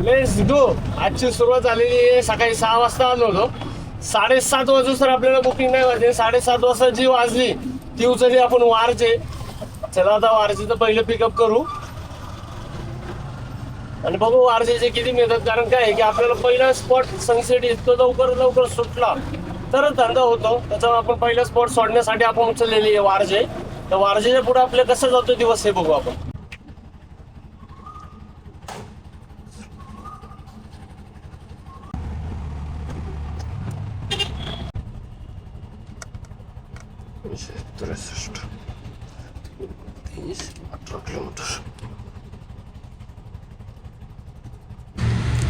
Let's go. आजची सुरुवात झालेली आहे. सकाळी 6 वाजता आलो होतो. 7:30 वाजून आपल्याला बुकिंग नाही वाजली. 7:30 वाजता जी वाजली ती उचलली आपण वारजे. चला आता वारजेचं पहिलं पिकअप करू आणि बघू वारजेचे किती मिळतात. कारण काय आहे की आपल्याला पहिला स्पॉट सनसेट इतकं लवकर सुटला तरच धंदा होतो. त्याच्यामुळे आपण पहिला स्पॉट सोडण्यासाठी आपण उचललेली आहे वारजे. तर वारजेच्या पुढे आपलं कसं जातो दिवस हे बघू आपण.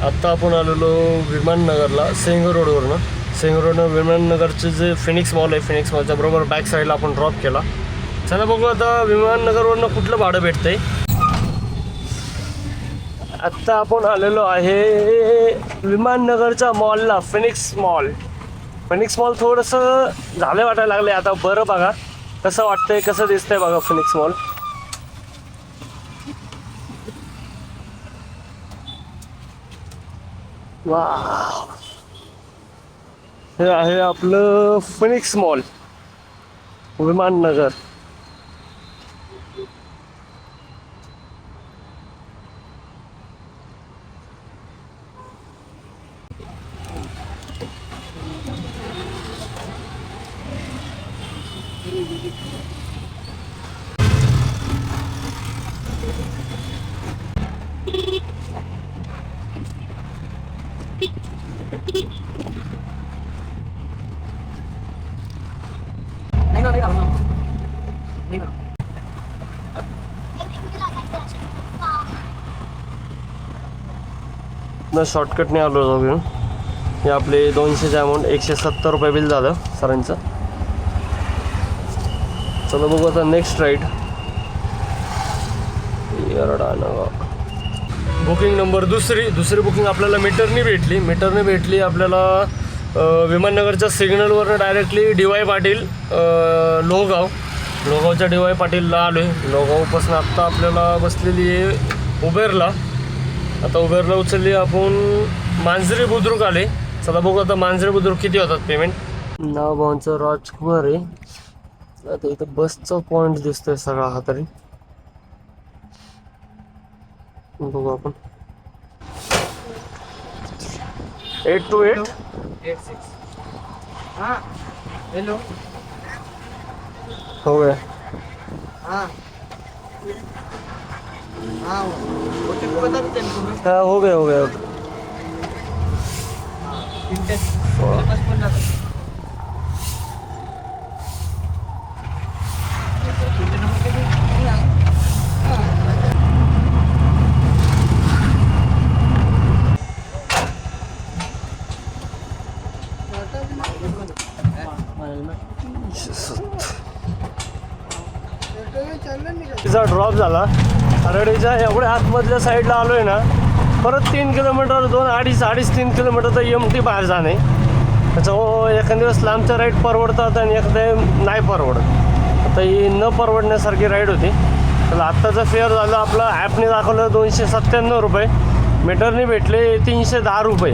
आत्ता आपण आलेलो विमाननगरला सेंगर रोडवरनं. सेंगर रोडनं विमाननगरचे जे फिनिक्स मॉल आहे, फिनिक्स मॉलच्या बरोबर बॅक साईडला आपण ड्रॉप केला. चला बघू आता विमाननगरवरनं कुठलं भाडं भेटतंय. आत्ता आपण आलेलो आहे विमाननगरच्या मॉलला, फिनिक्स मॉल. फिनिक्स मॉल थोडंसं झालं वाटायला लागले आता. बरं बघा कसं वाटतंय, कसं दिसतंय बघा फिनिक्स मॉल. वाव, हे आहे आपलं फिनिक्स मॉल विमाननगर. शॉर्टकटने आलो होतो घेऊन. हे आपले 200चे अमाऊंट, 170 रुपये बिल झालं सरांचं. चला बघू आता नेक्स्ट राईड. बुकिंग नंबर दुसरी बुकिंग आपल्याला मीटरनी भेटली आपल्याला विमाननगरच्या सिग्नलवरनं डायरेक्टली DY पाटील लोहगावच्या DY पाटीलला आलो आहे. लोहगावपासून आत्ता आपल्याला बसलेली आहे उबेरला. आता उबेरला उचलली आपण मांजरी बुद्रुक आले. चला बघू आता मांजरी बुद्रुक किती होतात पेमेंट. नाव भावांचं राजकुमार आहे. आता इथं बसचा पॉईंट दिसतोय सगळा हा तरी. बघू आपण 82886. हाँ हेलो. हो गया. हाँ हाँ OTP बता देते हैं तुम्हें. हाँ हो गया तिचा ड्रॉप झाला. खराडीच्या एवढ्या आतमधल्या साईडला आलो आहे ना. परत 3 किलोमीटर 2-3 किलोमीटर तर MT बाहेर जाणे. त्याच्यामुळं एखाद्या दिवस लांबच्या राईड परवडतात आणि एखाद्या नाही परवडत. आता ही न परवडण्यासारखी राईड होती. तर आत्ताचं फेअर झालं आपलं ॲपने दाखवलं 297 रुपये. मीटरने भेटले 310 रुपये.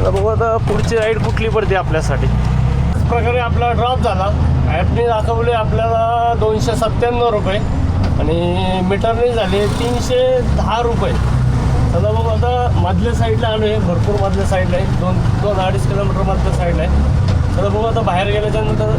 तर बघू आता पुढची राईड कुठली पडते आपल्यासाठी. त्याच प्रकारे आपला ड्रॉप झाला. ॲपने दाखवले आपल्याला 297 रुपये आणि मीटरने झाले 310 रुपये. चला बघू आता मधल्या साईडला आलो आहे. भरपूर मधल्या साईडला आहे. 2-2.5 किलोमीटर मधल्या साईडला आहे. चला बघू आता बाहेर गेल्याच्यानंतर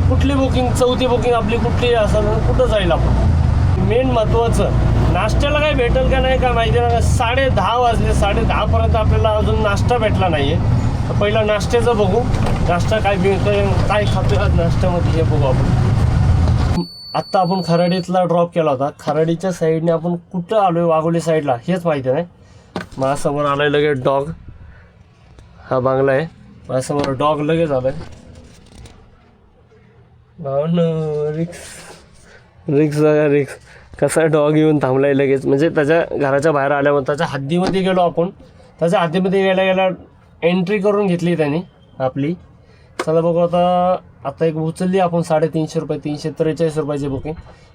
कुठली बुकिंग, चौथी बुकिंग आपली कुठली असेल, कुठं जाईल आपण. मेन महत्त्वाचं नाश्त्याला काही भेटेल का नाही का माहिती नाही. 10:30 वाजले. 10:30पर्यंत आपल्याला अजून नाश्ता भेटला नाही आहे. तर पहिला नाश्त्याचं बघू. नाश्ता काय मिळतोय, काय खातोय आज नाश्त्यामध्ये हे बघू आपण. आत्ता आपण खराडीतला ड्रॉप केला होता. खराडीच्या साईडने आपण कुठं आलो आहे वाघोली साईडला हेच माहिती नाही. माझ्यासमोर आलं आहे लगेच डॉग. हा बांगला आहे. माझ्यासमोर डॉग लगेच आलं आहे. भावनं रिक्स कसा डॉग येऊन थांबला आहे लगेच. म्हणजे त्याच्या घराच्या बाहेर आल्यावर त्याच्या हद्दीमध्ये गेलो आपण. त्याच्या हद्दीमध्ये गेल्या एंट्री करून घेतली त्यांनी आपली. चला बघू आता एक उचलली आपण 350 रुपये, 343 रुपयाची बुकिंग.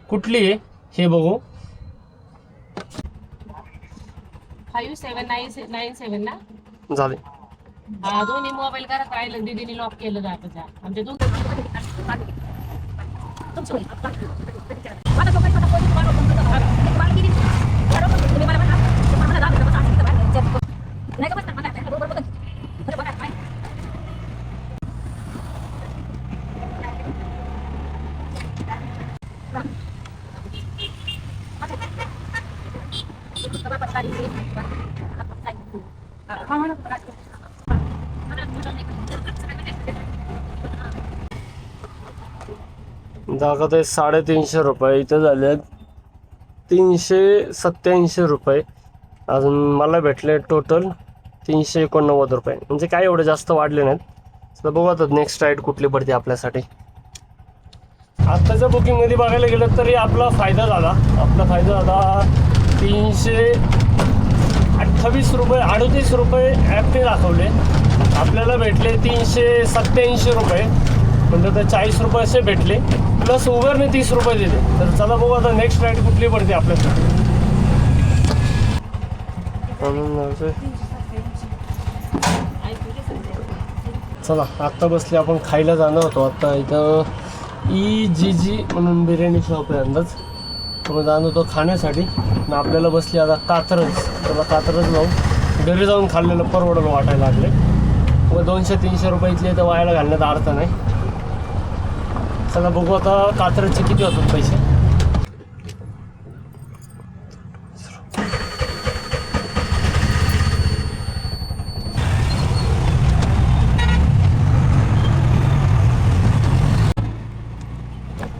कुठली आहे हे बघू. 5797 ना. झाले. हा, दोन्ही मोबाईल घरात राहिलं, दीदीने लॉक केलं जातं आमच्या दोन. दाखवत आहे 350 रुपये, इथं झाले 387 रुपये. अजून मला भेटले टोटल 389 रुपये. म्हणजे काय एवढे जास्त वाढले नाहीत. तर बघू आता नेक्स्ट राईड कुठली पडते आपल्यासाठी. आत्ताच्या बुकिंगमध्ये बघायला गेलं तरी आपला फायदा झाला. 328 रुपये 38 रुपये ॲपने दाखवले. आपल्याला भेटले 387 रुपये. म्हणजे तर 40 रुपये असे भेटले, प्लस उबरने 30 रुपये दिले. तर चला बघू आता नेक्स्ट राईड कुठली पडते आपल्यासाठी. चला आत्ता बसले आपण खायला जाणार होतो. आत्ता इथं EGG म्हणून बिर्याणी शॉप आहे अंदाज. मग जाणं होतो खाण्यासाठी. आणि आपल्याला बसली आता कात्रज. त्याला कात्रज जाऊन घरी जाऊन खाल्लेलं परवडलं वाटायला लागले. मग 200-300 रुपये इथले तर वायाला घालण्यात अर्थ नाही. चला बघू आता कात्रजचे किती होतात पैसे.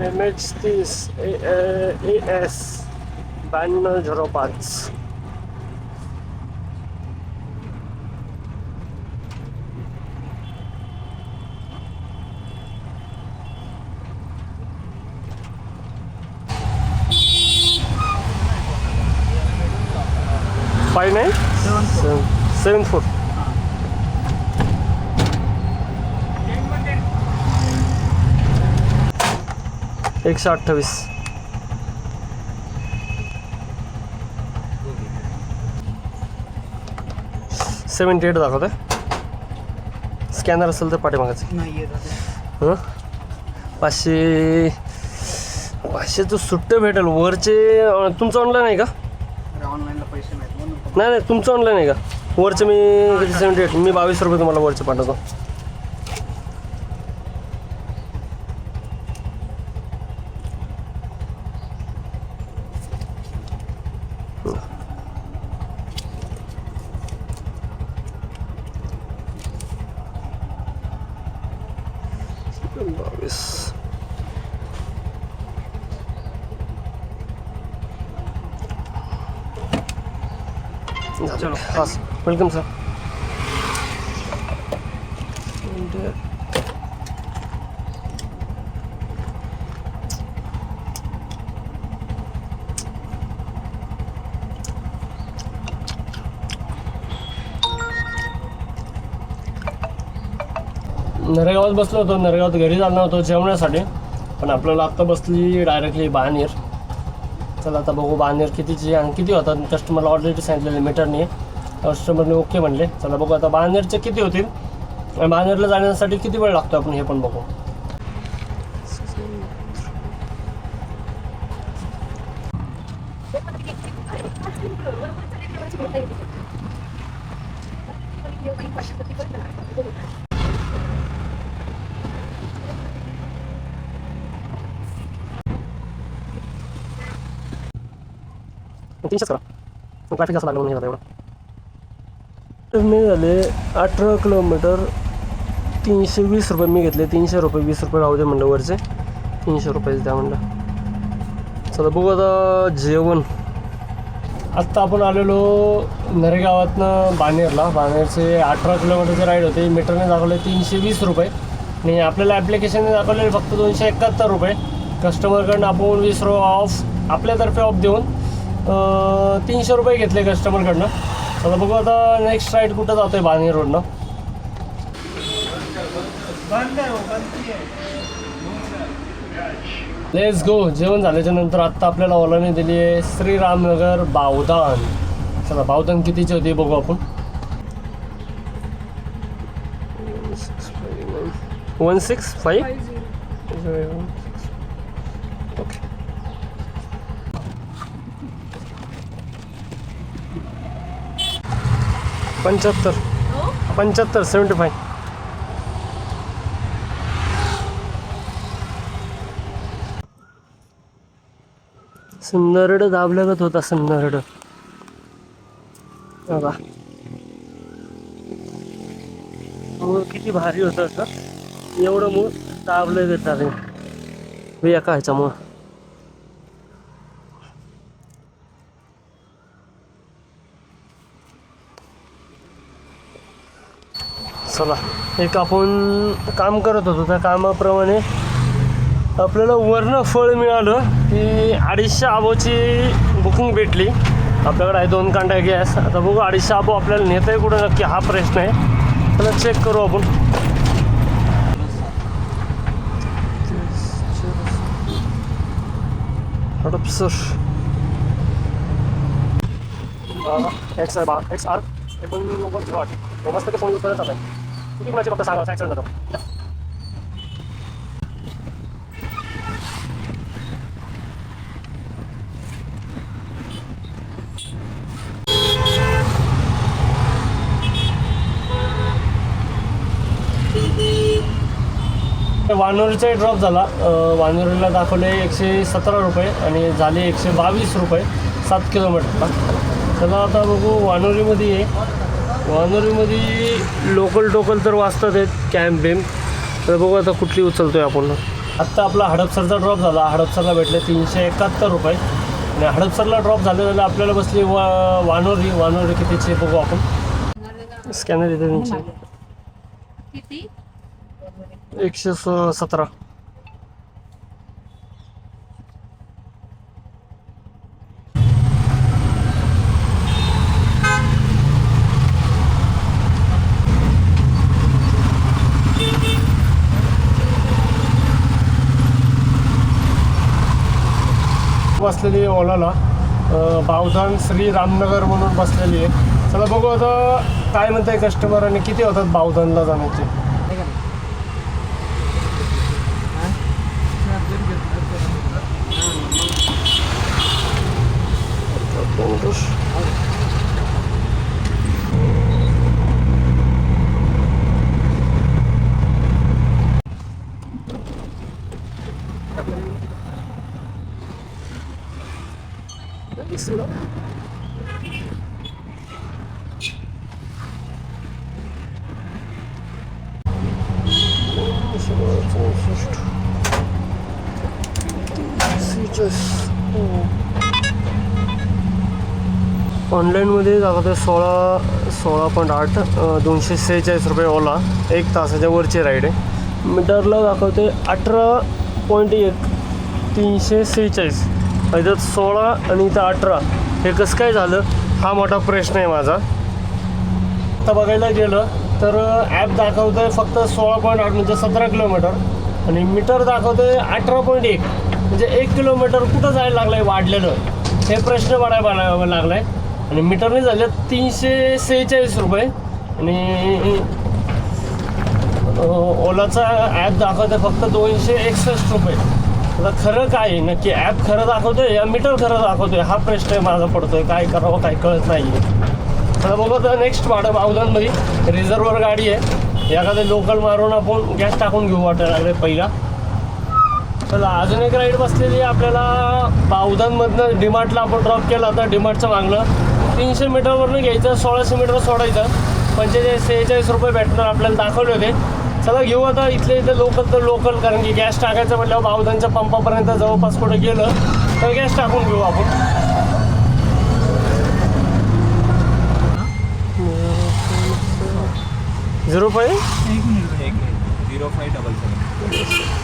MH30 AS 9205. फाय नाही 74 128. $78 दाखवत आहे. स्कॅनर असेल तर पाठीमागायचं. नाही 500चं सुट्टे भेटेल वरचे. तुमचं ऑनलाईन आहे का? ऑनलाईनला पैसे नाहीत म्हणून. नाही तुमचं ऑनलाईन आहे का? वरचे मी 78. मी 22 रुपये तुम्हाला वरचे पाठवतो. चलो. हां वेलकम सर. नरेगावात बसलो होतो. नरेगावात घरी जाणार होतो जेवण्यासाठी, पण आपल्याला आत्ता बसली डायरेक्टली बाणेर. चला आता बघू बाणेर कितीची आणि किती होतात. कस्टमरला ऑलरेडी सांगितलेलं मीटरने. कस्टमरने ओके म्हणले. चला बघू आता बाणेरचे किती होतील आणि बाणेरला जाण्यासाठी किती वेळ लागतो आपण हे पण बघू. तीनशेच करा. ट्रॅफिक जास्त लागलं म्हणून एवढं. मी झाले 18 किलोमीटर 320 रुपये मी घेतले. 300 रुपये 20 रुपये राहू दे म्हणलं वरचे. 300 रुपयेच द्या म्हणलं. चला बघू आता जेवण. आत्ता आपण आलेलो नरेगावातनं बाणेरला. बाणेरचे 18 किलोमीटरचे राईड होते. मीटरने दाखवले 320 रुपये आणि आपल्याला ॲप्लिकेशनने दाखवले फक्त 271 रुपये. कस्टमरकडनं आपण 20 रुपये ऑफ आपल्यातर्फे ऑफ देऊन 300 रुपये घेतले कस्टमरकडनं. आता बघू आता नेक्स्ट राईड कुठं जातो आहे बाणेर रोडनं. Let's go. जेवण झाल्याच्या नंतर आत्ता आपल्याला ओलाने दिली आहे श्रीरामनगर बावधान. चला बावधन कितीची होती बघू आपण. 165 ओके. 75 सुंदरड दाबल्यागत होता सुंदरड. बघा मूळ किती भारी होतं असं. एवढं मूळ दाबलं घेतात एका ह्याच्यामुळं. चला एक आपण काम करत होतो त्या कामाप्रमाणे आपल्याला वरनं फळ मिळालं की 250 आबोची बुकिंग भेटली. आपल्याकडे आहे 2 कांड्या गॅस. आता बघू 250 आबो आपल्याला नेता आहे कुठं नक्की हा प्रश्न आहे. त्याला चेक करू आपण. हडपसर XR हे पण मस्त ते फोन करत आहे. किती कुणाचे फक्त सांगा ॲक्सिडेंट जातो. वानोरीचा ड्रॉप झाला. वानोरीला दाखवले 117 रुपये आणि झाले 122 रुपये 7 किलोमीटरला. चला आता बघू वानोरीमध्ये आहे. वानोरीमध्ये लोकल टोकल तर वाजतात आहेत कॅम्प बिम्प. तर बघू आता कुठली उचलतोय आपण. आत्ता आपला हडपसरचा ड्रॉप झाला. हडपसरला भेटले 371 रुपये आणि हडपसरला ड्रॉप झाले आपल्याला बसली वानोरी कितीची बघू आपण. स्कॅनर येते त्यांची किती 117. बसलेली आहे ओलाला. बावधन श्री रामनगर म्हणून बसलेली आहे. चला बघू आता काय म्हणताय कस्टमर आणि किती होतात बावधनला जाण्याचे. ऑनलाईनमध्ये दाखवते 16.8 246 रुपये ओला. 1 तासाच्या वरची राईड आहे. मीटरला दाखवते 18.1 346. इथं 16 आणि इथं 18. हे कसं काय झालं हा मोठा प्रश्न आहे माझा. आता बघायला गेलं तर ॲप दाखवतं आहे फक्त 16.8 म्हणजे 17 किलोमीटर आणि मीटर दाखवतं आहे 18.1 म्हणजे 1 किलोमीटर कुठं जायला लागलं आहे वाढलेलं. हे प्रश्न पडायला लागला आहे. आणि मीटरने झाले 346 रुपये आणि ओलाचा ॲप दाखवतं आहे फक्त 261 रुपये. आता खरं काय आहे नक्की. ॲप खरं दाखवतो आहे या मीटर खरं दाखवतो आहे हा प्रश्न माझा पडतो आहे. काय करावं काय कळत नाही आहे. आता बघू तर नेक्स्ट भाडं बावधनमध्ये रिझर्वर गाडी आहे. एखादं लोकल मारून आपण गॅस टाकून घेऊ वाटायला लागले पहिला. चला अजून एक राईड बसलेली आहे आपल्याला बावधनमधनं डीमार्टला आपण ड्रॉप केला होता. डीमार्टचं मागणं 300 मीटरवरनं घ्यायचं 1600 मीटर सोडायचं 46 रुपये भेटणार आपल्याला दाखवले होते. चला घेऊ आता इथले इथं लोकल तर लोकल कारण की गॅस टाकायचं म्हटल्यावर बावधनच्या पंपापर्यंत जवळपास कुठं गेलं तर गॅस टाकून घेऊ आपण. 05 0577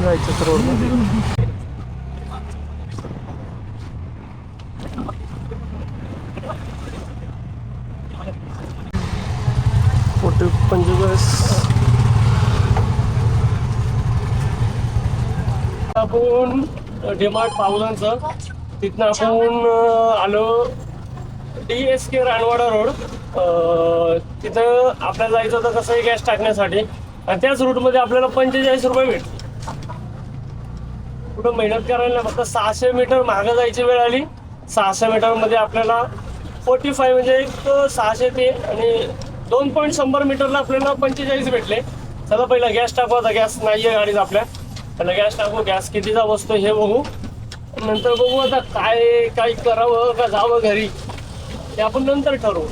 जायचं रोडमध्ये. मोठे 45 डीमार्ट पावलांचं. तिथनं आपण आलो DSK रानवाडा रोड. तिथं आपल्याला जायचं होतं कसंही गॅस टाकण्यासाठी, आणि त्याच रूटमध्ये आपल्याला 45 रुपये भेटले. कुठं मेहनत करायला नाही, फक्त 600 मीटर मागं जायची वेळ आली. 600 मीटरमध्ये आपल्याला 45 म्हणजे एक 600 ते आणि 2.100 मीटरला आपल्याला 45 भेटले. चला पहिला गॅस टाकू. आता गॅस नाही आहे गाडीत आपल्या, पहिला गॅस टाकू. गॅस कितीचा बसतो हे बघू, नंतर बघू आता काय करावं का जावं घरी ते आपण नंतर ठरवू.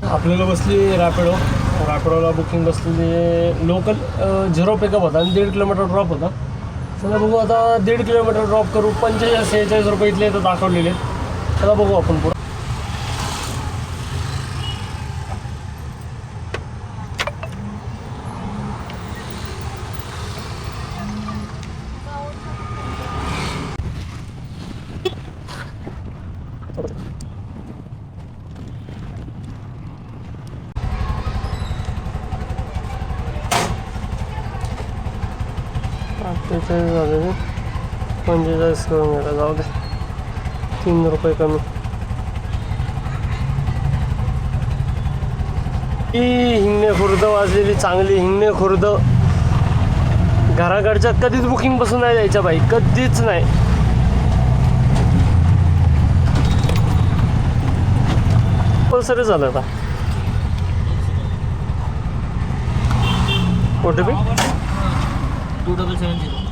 आपल्याला बसली रॅपिडोला बुकिंग बसलेली. लोकल 0 पिकअप होता आणि 1.5 किलोमीटर ड्रॉप होता. चला बघू आता 1.5 किलोमीटर ड्रॉप करू. 45-46 रुपये इथले तर दाखवलेले. चला बघू आपण पुढं. झाले 45 करून घ्यायला जाऊ दे. 3 रुपये कमी. ही हिंगणे खुर्द वाजलेली चांगली. हिंगणे खुर्द घराकडच्या कधीच बुकिंग बसून नाही जायच्या बाई, कधीच नाही. सर झालं आता OTP 2770.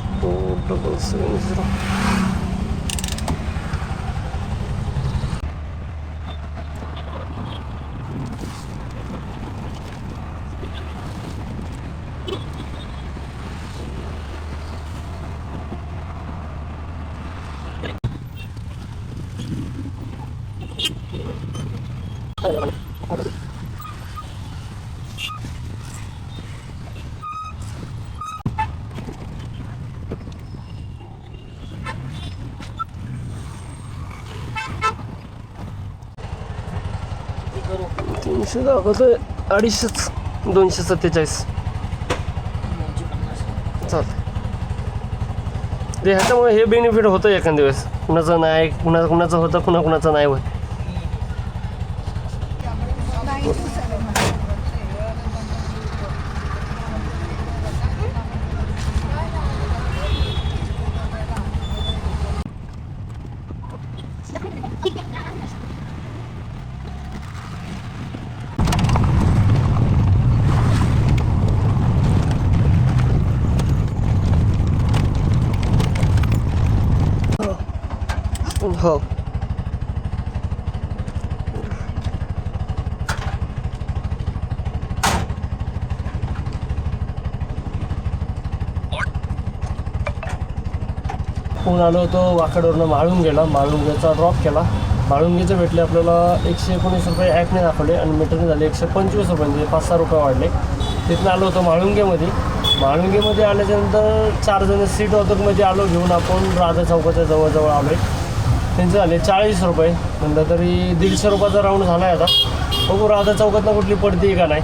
तीनशे दाखवतोय, 250. 247 चालतं. ह्याच्यामुळे हे बेनिफिट होतं एखाद्या वेळेस. कुणाचं नाही, कुणाचं होतं, कुणाचं नाही होत. हो फोन आलो होतो वाकडवरनं माळुंग्याचा ड्रॉप केला. माळुंगीचे भेटले आपल्याला 119 रुपये ॲपने दाखवले आणि मीटरने झाले 125 रुपये, म्हणजे 5-6 रुपये वाढले. तिथून आलो होतो माळुंगेमध्ये आल्याच्यानंतर 4 जण सीट ऑटोमध्ये आलो घेऊन. आपण राधा चौकाच्या जवळ आलो आहे. त्यांचे झाले 40 रुपये. नंतर तरी 150 रुपयाचा राऊंड झाला आहे. आता बघू राधा चौकातनं कुठली पडते का नाही.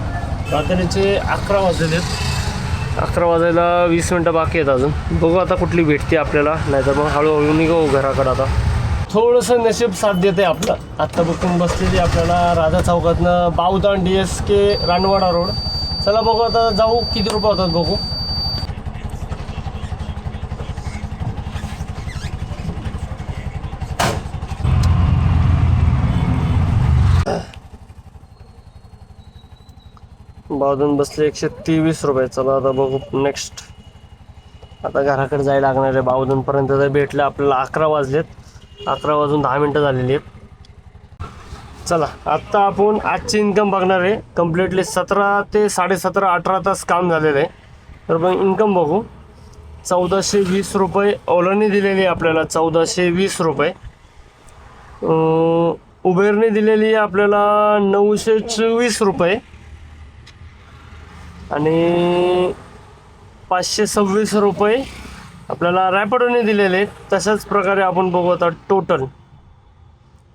रात्रीचे 11 वाजलेले आहेत. 11 वाजायला 20 मिनटं बाकी आहेत अजून. बघू आता कुठली भेटते आपल्याला, नाहीतर मग हळूहळू निघू घराकडं. आता थोडंसं नशीब साथ देते आपलं. आत्ता बुकिंग बसलेली आपल्याला राधा चौकातनं बावदान DSK रानवाडा रोड. चला बघू आता जाऊ, किती रुपये होतात बघू. बावधन बसले 123 रुपये. चला आता बघू नेक्स्ट. आता घराकडे जायला लागणार आहे. बावधनपर्यंत जर भेटलं आपल्याला 11 वाजलेत. 11 वाजून 10 मिनटं झालेली आहेत. चला आत्ता आपण आजची इन्कम बघणार आहे. कम्प्लिटली 17 ते 17.5 18 तास काम झालेलं आहे. तर मग इन्कम बघू. 1420 रुपये ओलाने दिलेली आहे आपल्याला. 1420 रुपये उबेरने दिलेली आहे आपल्याला. 924 रुपये आणि 526 रुपये आपल्याला रॅपिडोने दिलेले आहेत. तशाच प्रकारे आपण बघू आता टोटल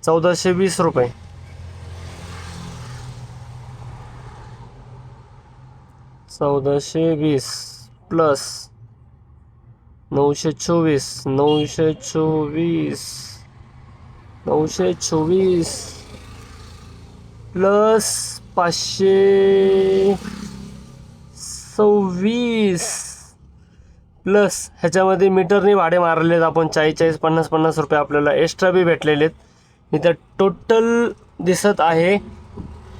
1420 रुपये. 1420 प्लस 924 प्लस 526 प्लस ह्याच्यामध्ये मीटरने भाडे मारलेत आपण 40-50 रुपये आपल्याला एक्स्ट्रा बी भेटलेले आहेत. इथं टोटल दिसत आहे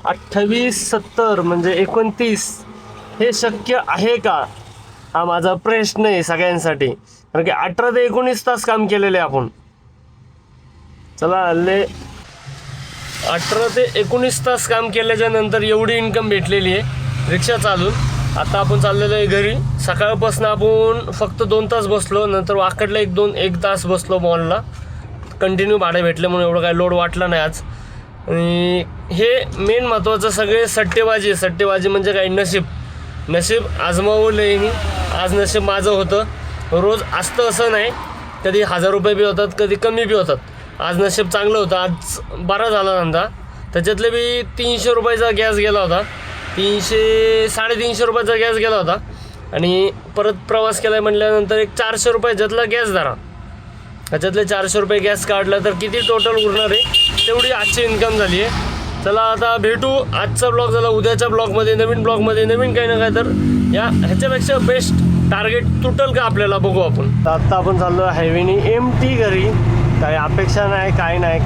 2870 म्हणजे 29. हे शक्य आहे का हा माझा प्रश्न आहे सगळ्यांसाठी, कारण की 18 ते 19 तास काम केलेले आपण. चला 18 ते 19 तास काम केल्याच्या नंतर एवढी इन्कम भेटलेली आहे रिक्षा चालून. आता आपण चाललेलो आहे घरी. सकाळपासून आपण फक्त 2 तास बसलो, नंतर वाकडला 1 तास बसलो मॉलला. कंटिन्यू भाडे भेटले म्हणून एवढं काही लोड वाटला नाही आज. आणि हे मेन महत्त्वाचं सगळे सट्टेबाजी म्हणजे काही नशीब आजमावलं आहे मी. आज नशीब माझं होतं. रोज असतं असं नाही, कधी 1000 रुपये बी होतात, कधी कमी बी होतात. आज नशीब चांगलं होतं, आज बरा झाला धंदा. त्याच्यातले बी 300 रुपयाचा गॅस गेला होता, 300-350 रुपयाचा गॅस गेला होता. आणि परत प्रवास केला म्हटल्यानंतर एक 400 रुपयाच्यातला गॅस धरा, त्याच्यातले 400 रुपये गॅस काढला तर किती टोटल उरणार आहे, तेवढी आजची इन्कम झाली आहे. चला आता भेटू. आजचा ब्लॉग झाला, उद्याच्या ब्लॉगमध्ये नवीन काही ना काय तर ह्याच्यापेक्षा बेस्ट टार्गेट तुटल का आपल्याला बघू आपण. तर आत्ता आपण चाललो हायवेनी MT घरी. काही अपेक्षा नाही, काय नाही.